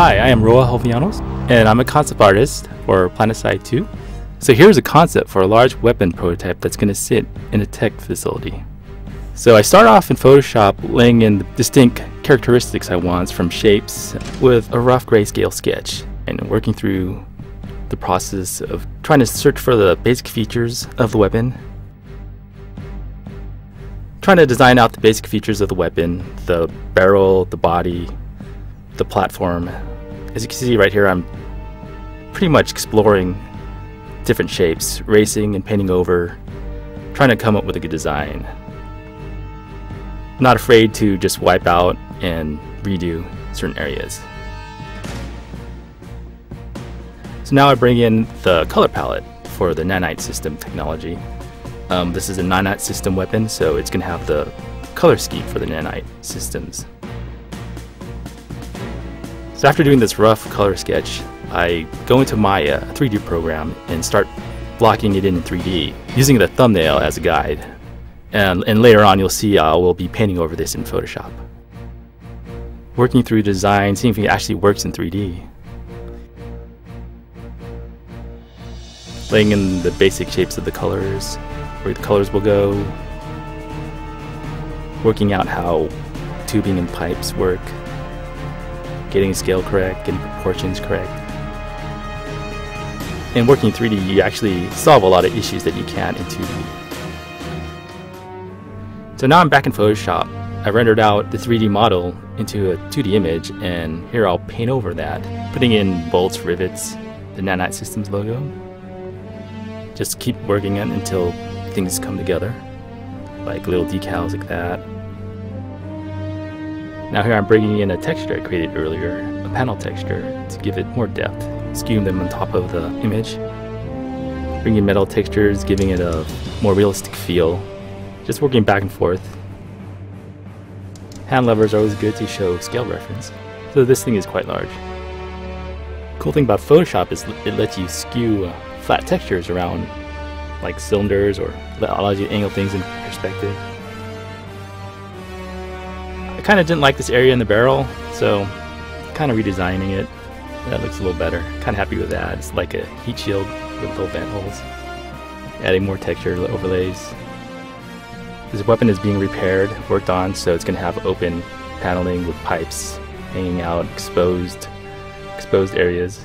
Hi, I am Roa Jovellanos, and I'm a concept artist for Planetside 2. So here's a concept for a large weapon prototype that's going to sit in a tech facility. So I start off in Photoshop laying in the distinct characteristics I want from shapes with a rough grayscale sketch and working through the process of trying to search for the basic features of the weapon. Trying to design out the basic features of the weapon, the barrel, the body, the platform. As you can see right here, I'm pretty much exploring different shapes, racing and painting over, trying to come up with a good design. Not afraid to just wipe out and redo certain areas. So now I bring in the color palette for the nanite system technology. This is a nanite system weapon, so it's going to have the color scheme for the nanite systems. So after doing this rough color sketch, I go into my 3D program and start blocking it in 3D, using the thumbnail as a guide. And later on you'll see I will be painting over this in Photoshop. Working through design, seeing if it actually works in 3D. Laying in the basic shapes of the colors, where the colors will go. Working out how tubing and pipes work. Getting scale correct, getting proportions correct. And working in 3D, you actually solve a lot of issues that you can't in 2D. So now I'm back in Photoshop. I rendered out the 3D model into a 2D image, and here I'll paint over that, putting in bolts, rivets, the Nanite Systems logo. Just keep working it until things come together, like little decals like that. Now here I'm bringing in a texture I created earlier, a panel texture, to give it more depth, skewing them on top of the image. Bringing metal textures, giving it a more realistic feel. Just working back and forth. Hand levers are always good to show scale reference, so this thing is quite large. Cool thing about Photoshop is it lets you skew flat textures around like cylinders, or allows you to angle things in perspective. I kind of didn't like this area in the barrel, so kind of redesigning it. That looks a little better. Kind of happy with that. It's like a heat shield with little vent holes. Adding more texture overlays. This weapon is being repaired, worked on, so it's going to have open paneling with pipes hanging out, exposed areas.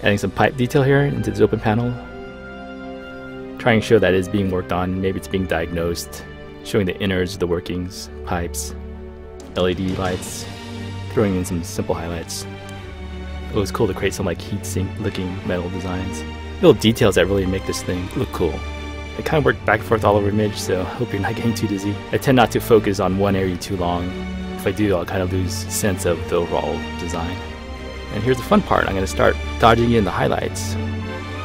Adding some pipe detail here into this open panel. Trying to show that it is being worked on, maybe it's being diagnosed. Showing the innards, the workings, pipes, LED lights, throwing in some simple highlights. It was cool to create some like heat sink looking metal designs. Little details that really make this thing look cool. I kind of work back and forth all over image, so I hope you're not getting too dizzy. I tend not to focus on one area too long. If I do, I'll kind of lose sense of the overall design. And here's the fun part. I'm going to start dodging in the highlights,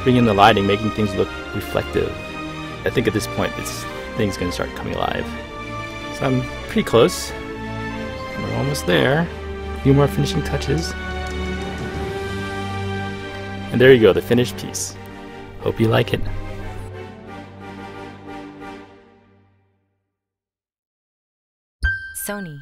bringing in the lighting, making things look reflective. I think at this point, this thing's going to start coming alive. So I'm pretty close. We're almost there. A few more finishing touches. And there you go, the finished piece. Hope you like it. Sony.